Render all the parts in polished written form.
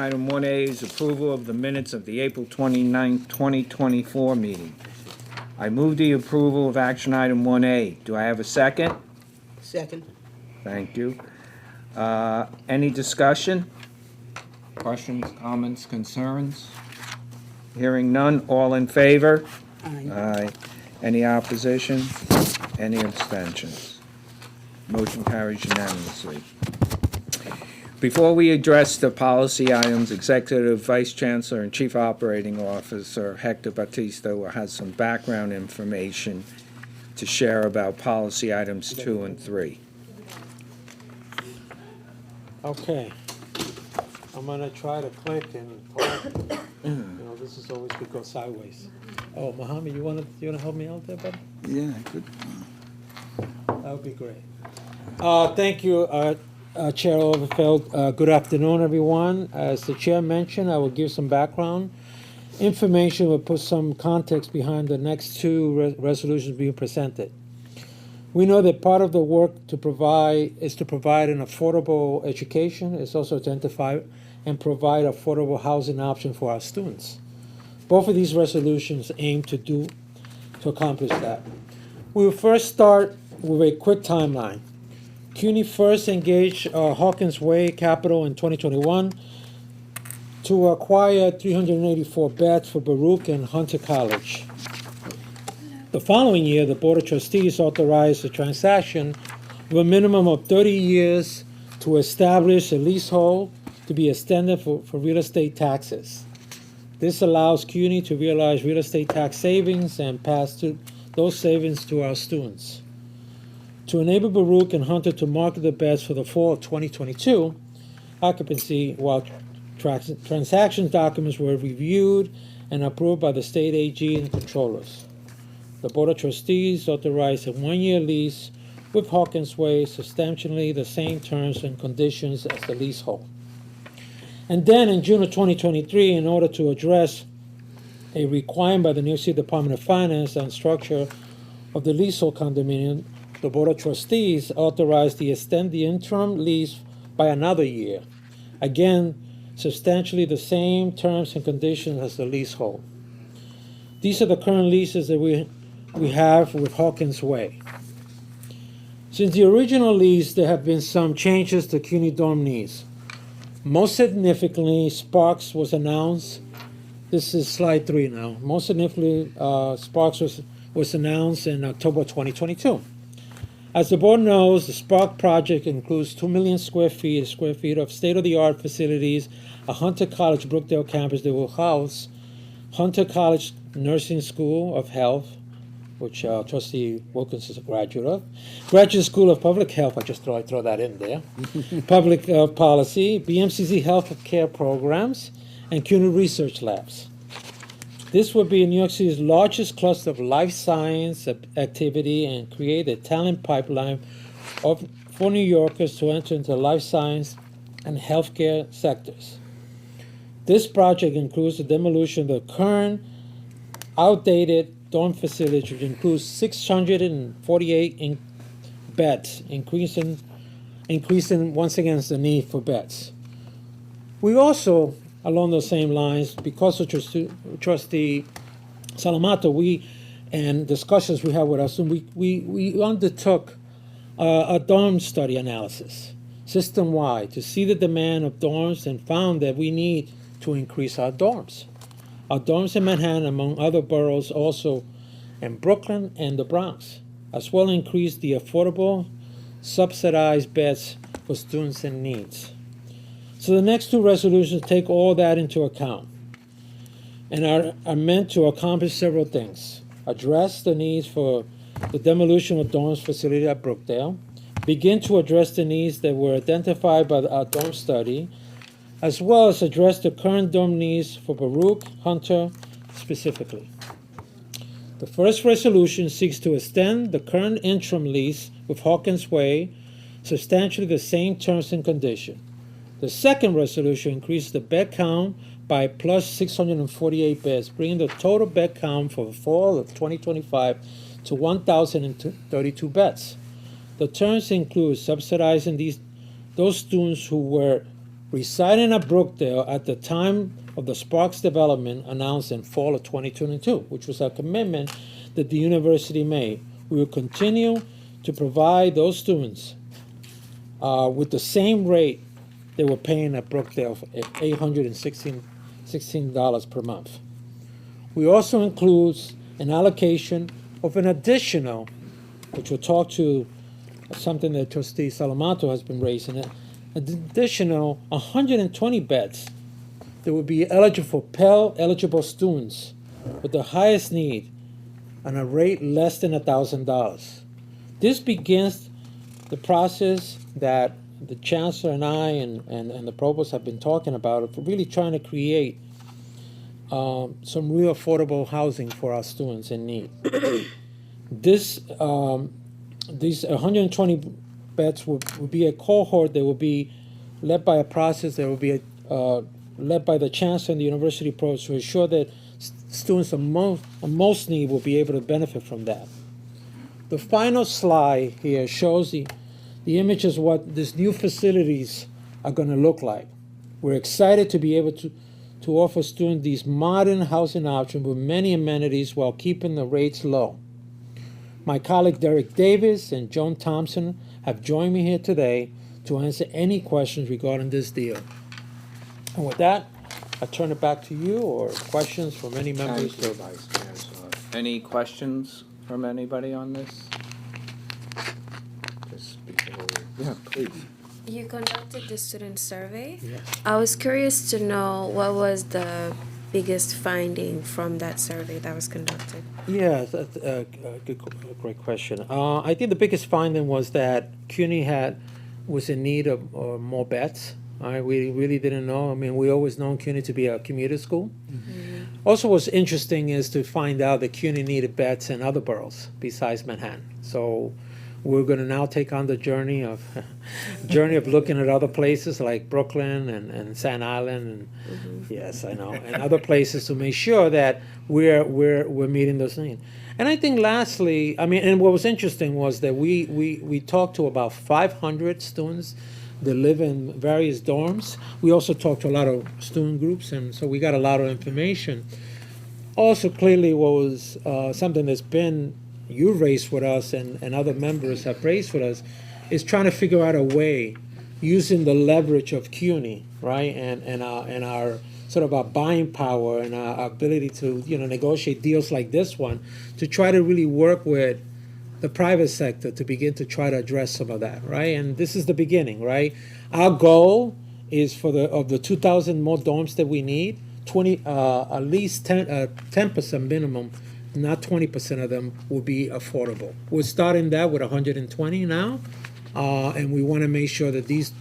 item 1A is approval of the minutes of the April 29, 2024 meeting. I move the approval of action item 1A. Do I have a second? Second. Thank you. Any discussion? Questions, comments, concerns? Hearing none, all in favor? Aye. Aye. Any opposition? Any abstentions? Motion carries unanimously. Before we address the policy items, Executive Vice Chancellor and Chief Operating Officer Hector Batista has some background information to share about policy items 2 and 3. Okay, I'm gonna try to click and talk. You know, this is always could go sideways. Oh, Mohammed, you wanna help me out there, buddy? Yeah, good. That would be great. Thank you, Chair Overfeld. Good afternoon, everyone. As the chair mentioned, I will give some background information, will put some context behind the next two resolutions being presented. We know that part of the work to provide an affordable education. It's also identify and provide affordable housing option for our students. Both of these resolutions aim to accomplish that. We will first start with a quick timeline. CUNY first engaged Hawkins Way Capital in 2021 to acquire 384 beds for Baruch and Hunter College. The following year, the Board of Trustees authorized a transaction with a minimum of 30 years to establish a leasehold to be extended for real estate taxes. This allows CUNY to realize real estate tax savings and pass those savings to our students. To enable Baruch and Hunter to market the beds for the fall of 2022 occupancy, while transaction documents were reviewed and approved by the state AG and controllers. The Board of Trustees authorized a 1-year lease with Hawkins Way, substantially the same terms and conditions as the leasehold. And then in June of 2023, in order to address a requirement by the New York City Department of Finance on structure of the leasehold condominium, the Board of Trustees authorized to extend the interim lease by another year. Again, substantially the same terms and conditions as the leasehold. These are the current leases that we have with Hawkins Way. Since the original lease, there have been some changes to CUNY dorm needs. Most significantly, Sparks was announced. This is slide 3 now. Most significantly, Sparks was announced in October 2022. As the board knows, the Spark project includes 2 million square feet of state-of-the-art facilities. A Hunter College Brookdale campus that will house Hunter College Nursing School of Health, which Trustee Wilkins is a graduate of, Graduate School of Public Health, I just throw that in there, Public Policy, BMCC Health Care Programs, and CUNY Research Labs. This would be New York City's largest cluster of life science activity and create a talent pipeline for New Yorkers to enter into life science and healthcare sectors. This project includes the demolition of the current outdated dorm facilities, which includes 648 beds, increasing once again the need for beds. We also, along those same lines, because of Trustee Salamato, and discussions we had with us, we undertook a dorm study analysis, system-wide, to see the demand of dorms and found that we need to increase our dorms. Our dorms in Manhattan, among other boroughs, also in Brooklyn and the Bronx, as well increase the affordable, subsidized beds for students in needs. So the next two resolutions take all that into account and are meant to accomplish several things. Address the needs for the demolition of dorms facility at Brookdale, begin to address the needs that were identified by our dorm study, as well as address the current dorm needs for Baruch, Hunter specifically. The first resolution seeks to extend the current interim lease with Hawkins Way, substantially the same terms and conditions. The second resolution increases the bed count by plus 648 beds, bringing the total bed count for the fall of 2025 to 1,032 beds. The terms include subsidizing those students who were residing at Brookdale at the time of the Sparks development announced in fall of 2022, which was a commitment that the university made. We will continue to provide those students with the same rate they were paying at Brookdale, at $816 per month. We also includes an allocation of an additional, which we'll talk to, something that Trustee Salamato has been raising, an additional 120 beds that would be eligible for Pell eligible students with the highest need on a rate less than $1,000. This begins the process that the chancellor and I and the provost have been talking about, of really trying to create some real affordable housing for our students in need. These 120 beds will be a cohort that will be led by a process that will be led by the chancellor and the university provost to ensure that students of most need will be able to benefit from that. The final slide here shows the images of what these new facilities are going to look like. We're excited to be able to offer students these modern housing options with many amenities while keeping the rates low. My colleague Derek Davis and Joan Thompson have joined me here today to answer any questions regarding this deal. And with that, I turn it back to you, or questions from any members. Thank you, Vice Chancellor. Any questions from anybody on this? Yeah, please. You conducted the student survey. Yes. I was curious to know what was the biggest finding from that survey that was conducted. Yeah, that's a great question. I think the biggest finding was that CUNY was in need of more beds. We really didn't know. I mean, we always known CUNY to be a commuter school. Mm-hmm. Also, what's interesting is to find out that CUNY needed beds in other boroughs besides Manhattan. So we're going to now take on the journey of looking at other places like Brooklyn and Staten Island, and yes, I know, and other places to make sure that we're meeting those needs. And I think lastly, I mean, and what was interesting was that we talked to about 500 students that live in various dorms. We also talked to a lot of student groups, and so we got a lot of information. Also, clearly, what was something that's been you raised with us and other members have raised with us is trying to figure out a way using the leverage of CUNY, right, and our sort of our buying power and our ability to negotiate deals like this one, to try to really work with the private sector to begin to try to address some of that, right? And this is the beginning, right? Our goal is for the 2,000 more dorms that we need, at least 10% minimum, not 20% of them will be affordable. We're starting that with 120 now, and we want to make sure that these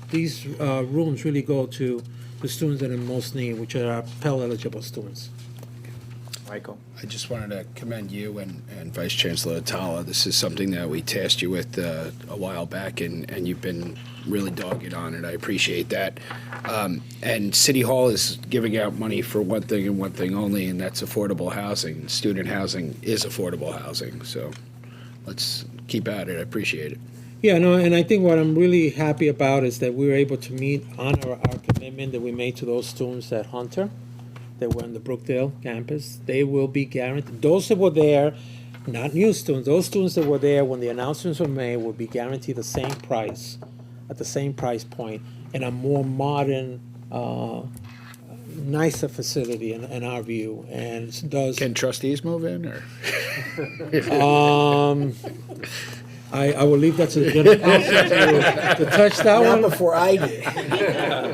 rooms really go to the students that are in most need, which are our Pell eligible students. Michael? I just wanted to commend you and Vice Chancellor Atala. This is something that we tasked you with a while back, and you've been really dogged on it. I appreciate that. And City Hall is giving out money for one thing and one thing only, and that's affordable housing. Student housing is affordable housing, so let's keep at it. I appreciate it. Yeah, no, and I think what I'm really happy about is that we were able to honor our commitment that we made to those students at Hunter that were on the Brookdale campus. They will be guaranteed. Those that were there, not new students, those students that were there when the announcements were made will be guaranteed the same price, at the same price point, in a more modern, nicer facility in our view. And does Can trustees move in, or? I will leave that to the general counsel to touch that Not one. before I did.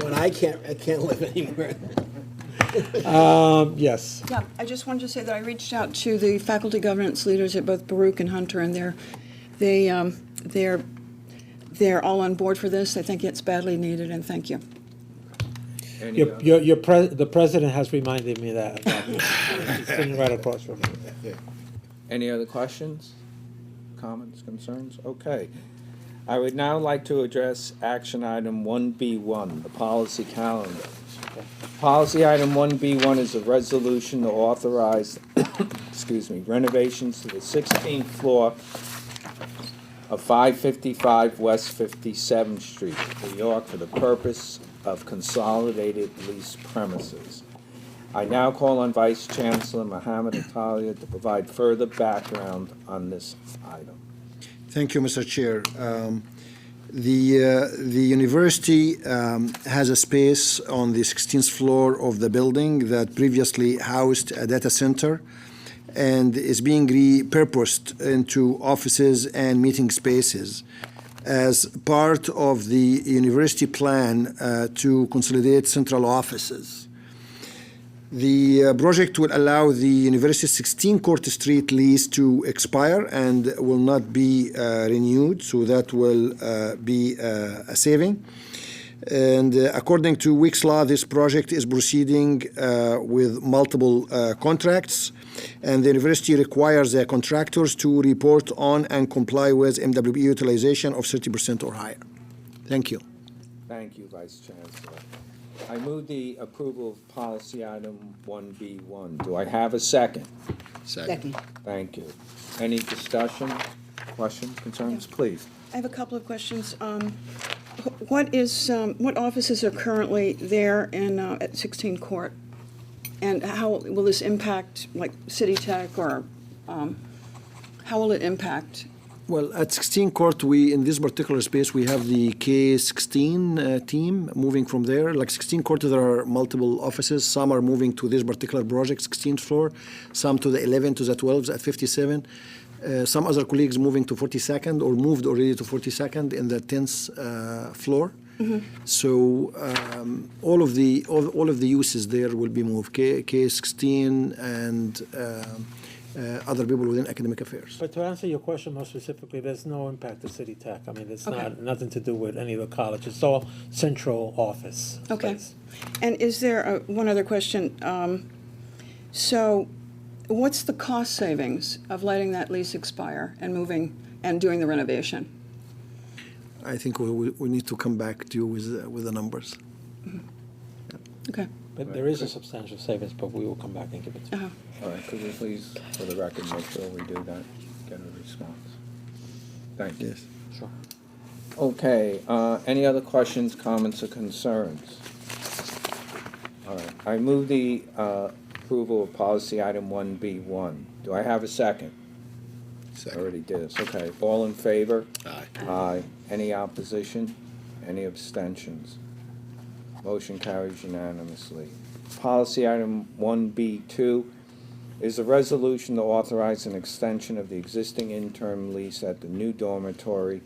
When I can't live anywhere. Yes. Yeah, I just wanted to say that I reached out to the faculty governance leaders at both Baruch and Hunter, and they're all on board for this. I think it's badly needed, and thank you. The president has reminded me that. He's sitting right across from me. Any other questions, comments, concerns? Okay. I would now like to address action item 1B1, the policy calendar. Policy item 1B1 is a resolution to authorize renovations to the 16th floor of 555 West 57th Street, New York, for the purpose of consolidated lease premises. I now call on Vice Chancellor Mohammed Atalia to provide further background on this item. Thank you, Mr. Chair. The university has a space on the 16th floor of the building that previously housed a data center and is being repurposed into offices and meeting spaces as part of the university plan to consolidate central offices. The project will allow the university's 16 Court Street lease to expire and will not be renewed, so that will be a saving. And according to Weeks law, this project is proceeding with multiple contracts, and the university requires their contractors to report on and comply with MWE utilization of 30% or higher. Thank you. Thank you, Vice Chancellor. I move the approval of policy item 1B1. Do I have a second? Second. Thank you. Any discussion, questions, concerns? Please. I have a couple of questions. What offices are currently there at 16 Court? And how will this impact, like, City Tech, or how will it impact? Well, at 16 Court, in this particular space, we have the K16 team moving from there. Like 16 Court, there are multiple offices. Some are moving to this particular project, 16th floor. Some to the 11th, to the 12th at 57. Some other colleagues moving to 42nd or moved already to 42nd in the 10th floor. Mm-hmm. So all of the uses there will be moved. K16 and other people within academic affairs. But to answer your question more specifically, there's no impact to City Tech. I mean, it's Okay. nothing to do with any of the college. It's all central office Okay. space. And is there, one other question, so what's the cost savings of letting that lease expire and moving and doing the renovation? I think we need to come back to you with the numbers. Okay. But there is a substantial savings, but we will come back and give it to you. All right, could we please, for the record, make sure we do that, get a response? Thank you. Yes. Sure. Okay, any other questions, comments, or concerns? All right, I move the approval of policy item 1B1. Do I have a second? I already did this, okay. All in favor? Aye. Aye. Any opposition? Any abstentions? Motion carries unanimously. Policy item 1B2 is a resolution to authorize an extension of the existing interim lease at the new dormitory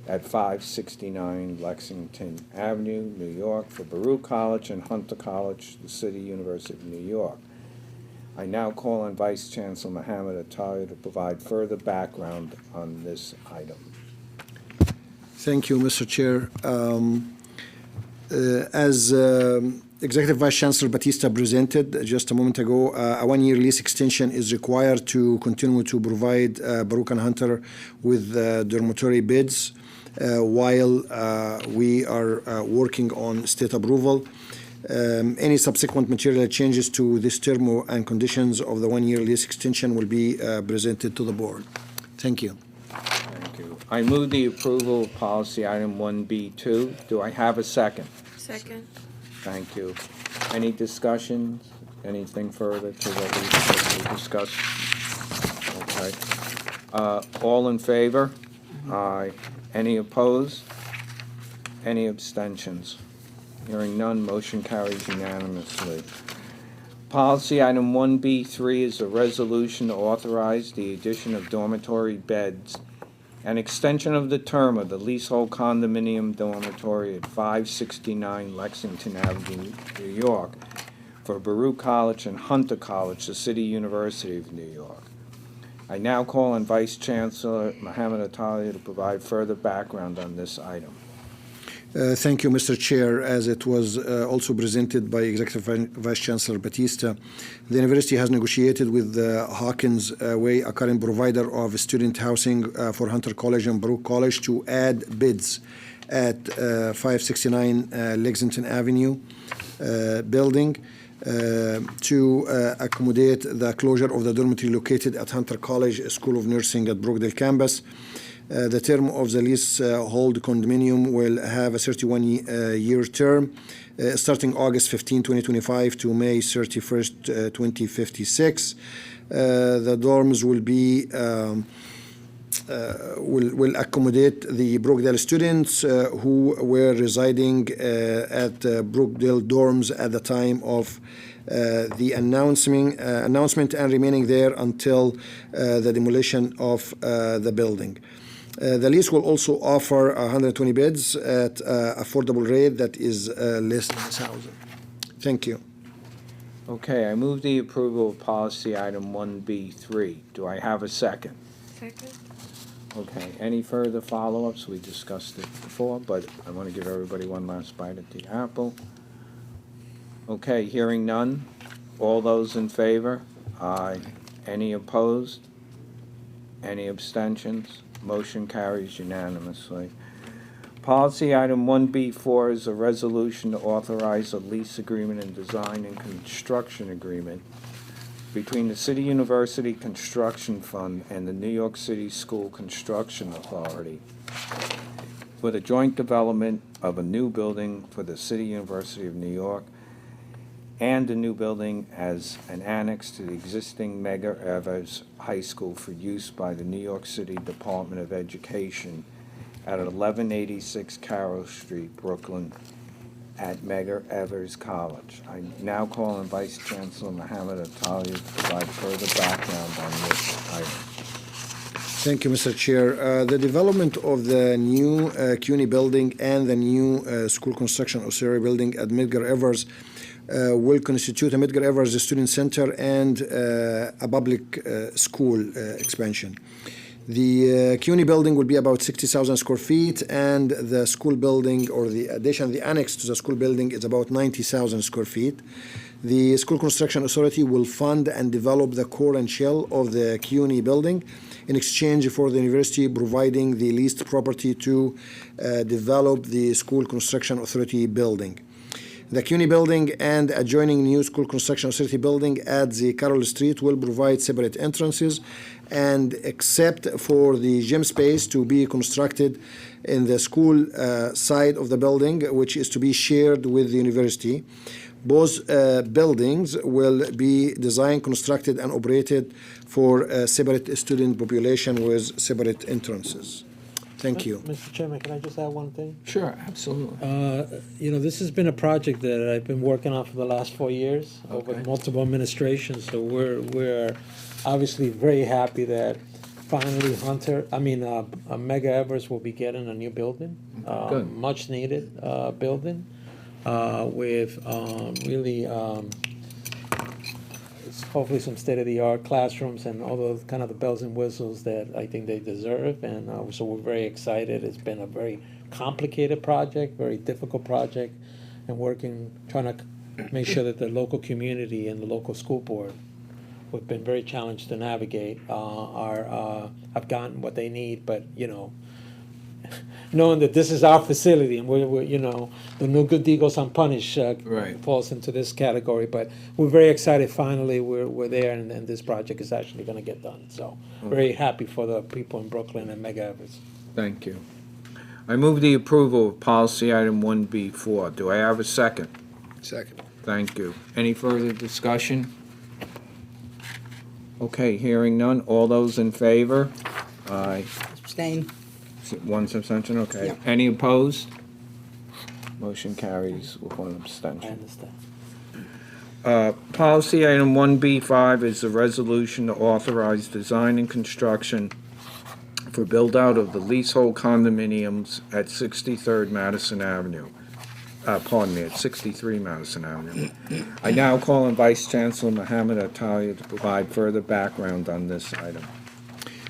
at 569 Lexington Avenue, New York, for Baruch College and Hunter College, the City University of New York. I now call on Vice Chancellor Mohammed Atalia to provide further background on this item. Thank you, Mr. Chair. As Executive Vice Chancellor Batista presented just a moment ago, a one-year lease extension is required to continue to provide Baruch and Hunter with dormitory beds while we are working on state approval. Any subsequent material changes to this term and conditions of the one-year lease extension will be presented to the board. Thank you. Thank you. I move the approval of policy item 1B2. Do I have a second? Second. Thank you. Any discussions? Anything further to what we discussed? Okay. All in favor? Aye. Any opposed? Any abstentions? Hearing none, motion carries unanimously. Policy item 1B3 is a resolution to authorize the addition of dormitory beds and extension of the term of the leasehold condominium dormitory at 569 Lexington Avenue, New York, for Baruch College and Hunter College, the City University of New York. I now call on Vice Chancellor Mohammed Atalia to provide further background on this item. Thank you, Mr. Chair. As it was also presented by Executive Vice Chancellor Batista, the university has negotiated with Hawkins Way, a current provider of student housing for Hunter College and Baruch College, to add beds at 569 Lexington Avenue building to accommodate the closure of the dormitory located at Hunter College School of Nursing at Brookdale campus. The term of the leasehold condominium will have a 31-year term, starting August 15, 2025 to May 31st, 2056. The dorms will be will accommodate the Brookdale students who were residing at Brookdale dorms at the time of the announcement and remaining there until the demolition of the building. The lease will also offer 120 beds at affordable rate that is less than 1,000. Thank you. Okay, I move the approval of policy item 1B3. Do I have a second? Second. Okay, any further follow-ups? We discussed it before, but I want to give everybody one last bite at the apple. Okay, hearing none. All those in favor? Aye. Any opposed? Any abstentions? Motion carries unanimously. Policy item 1B4 is a resolution to authorize a lease agreement and design and construction agreement between the City University Construction Fund and the New York City School Construction Authority for the joint development of a new building for the City University of New York and a new building as an annex to the existing Medgar Evers High School for use by the New York City Department of Education at 1186 Carroll Street, Brooklyn, at Medgar Evers College. I now call on Vice Chancellor Mohammed Atalia to provide further background on this item. Thank you, Mr. Chair. The development of the new CUNY building and the new school construction auxiliary building at Medgar Evers will constitute a Medgar Evers Student Center and a public school expansion. The CUNY building will be about 60,000 square feet, and the school building, or the addition, the annex to the school building, is about 90,000 square feet. The School Construction Authority will fund and develop the core and shell of the CUNY building in exchange for the university providing the leased property to develop the School Construction Authority building. The CUNY building and adjoining new School Construction Authority building at the Carroll Street will provide separate entrances, and except for the gym space to be constructed in the school side of the building, which is to be shared with the university, both buildings will be designed, constructed, and operated for a separate student population with separate entrances. Thank you. Mr. Chairman, can I just add one thing? Sure, absolutely. This has been a project that I've been working on for the last 4 years over Okay. multiple administrations. So we're obviously very happy that finally Medgar Evers will be getting a new building, Good. much needed building with really hopefully some state-of-the-art classrooms and all those kind of the bells and whistles that I think they deserve. And so we're very excited. It's been a very complicated project, very difficult project, and trying to make sure that the local community and the local school board, who've been very challenged to navigate, have gotten what they need. But knowing that this is our facility and we're the no good deed goes unpunished Right. falls into this category. But we're very excited. Finally, we're there, and this project is actually going to get done. So very happy for the people in Brooklyn and Medgar Evers. Thank you. I move the approval of policy item 1B4. Do I have a second? Second. Thank you. Any further discussion? Okay, hearing none. All those in favor? Aye. Abstain. One abstention, okay. Yeah. Any opposed? Motion carries with one I abstention. understand. Policy item 1B5 is a resolution to authorize design and construction for build-out of the leasehold condominiums at 63rd Madison Avenue. At 63 Madison Avenue. I now call on Vice Chancellor Mohammed Atalia to provide further background on this item.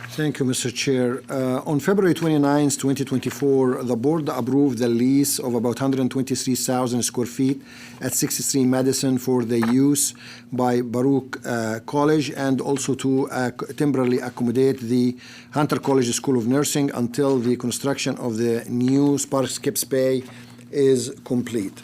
Thank you, Mr. Chair. On February 29, 2024, the board approved the lease of about 123,000 square feet at 63 Madison for the use by Baruch College, and also to temporarily accommodate the Hunter College School of Nursing until the construction of the new Sparks Bay is complete.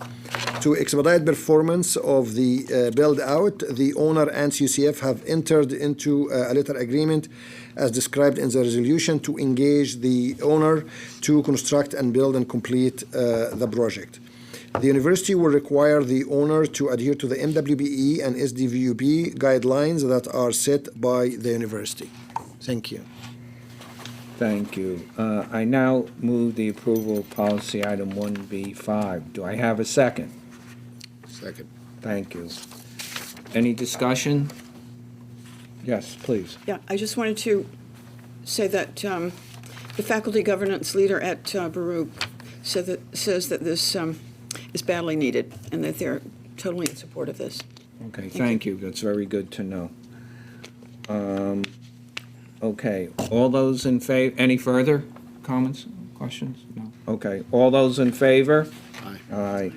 To expedite performance of the build-out, the owner and CUCF have entered into a letter agreement as described in the resolution to engage the owner to construct and build and complete the project. The university will require the owner to adhere to the MWBE and SDVUB guidelines that are set by the university. Thank you. Thank you. I now move the approval of policy item 1B5. Do I have a second? Second. Thank you. Any discussion? Yes, please. Yeah, I just wanted to say that the faculty governance leader at Baruch says that this is badly needed and that they're totally in support of this. Okay, thank you. That's very good to know. Okay, all those in favor, any further comments, questions? No? Okay, all those in favor? Aye. Aye.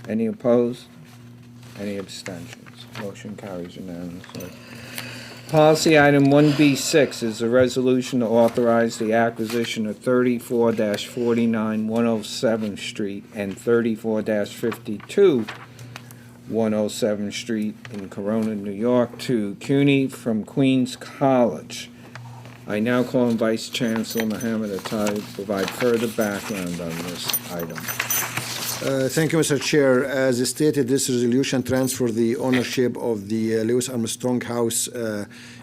Any opposed? Any abstentions? Motion carries unanimously. Policy item 1B6 is a resolution to authorize the acquisition of 34-49 107th Street and 34-52 107th Street in Corona, New York to CUNY from Queens College. I now call on Vice Chancellor Mohammed Attai to provide further background on this item. Thank you, Mr. Chair. As stated, this resolution transfers the ownership of the Lewis Armstrong House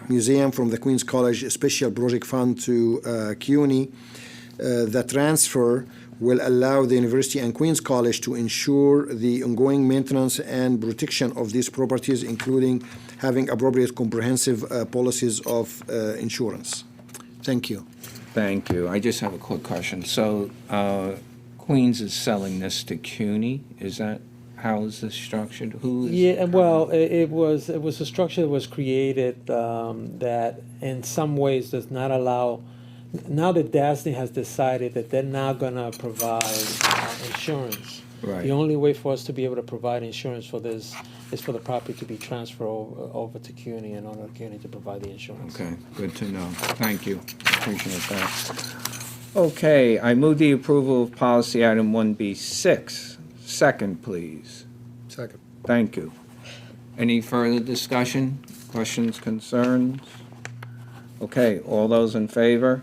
Museum from the Queens College Special Project Fund to CUNY. The transfer will allow the university and Queens College to ensure the ongoing maintenance and protection of these properties, including having appropriate comprehensive policies of insurance. Thank you. Thank you. I just have a quick question. So, Queens is selling this to CUNY? Is that, how is this structured? Who is? Yeah, well, it was a structure that was created that in some ways does not allow, now that DASNY has decided that they're not gonna provide insurance. Right. The only way for us to be able to provide insurance for this is for the property to be transferred over to CUNY in order for CUNY to provide the insurance. Okay, good to know. Thank you. Appreciate that. Okay, I move the approval of policy item 1B6. Second, please. Second. Thank you. Any further discussion, questions, concerns? Okay, all those in favor?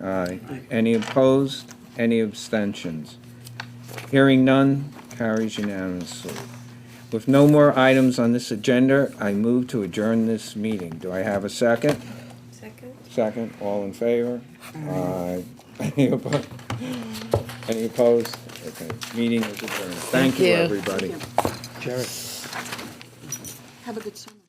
Aye. Any opposed? Any abstentions? Hearing none, carries unanimously. With no more items on this agenda, I move to adjourn this meeting. Do I have a second? Second? Second, all in favor? Aye. Any opposed? Any opposed? Okay, meeting is adjourned. Thank you, you. everybody. Jared? Have a good summer.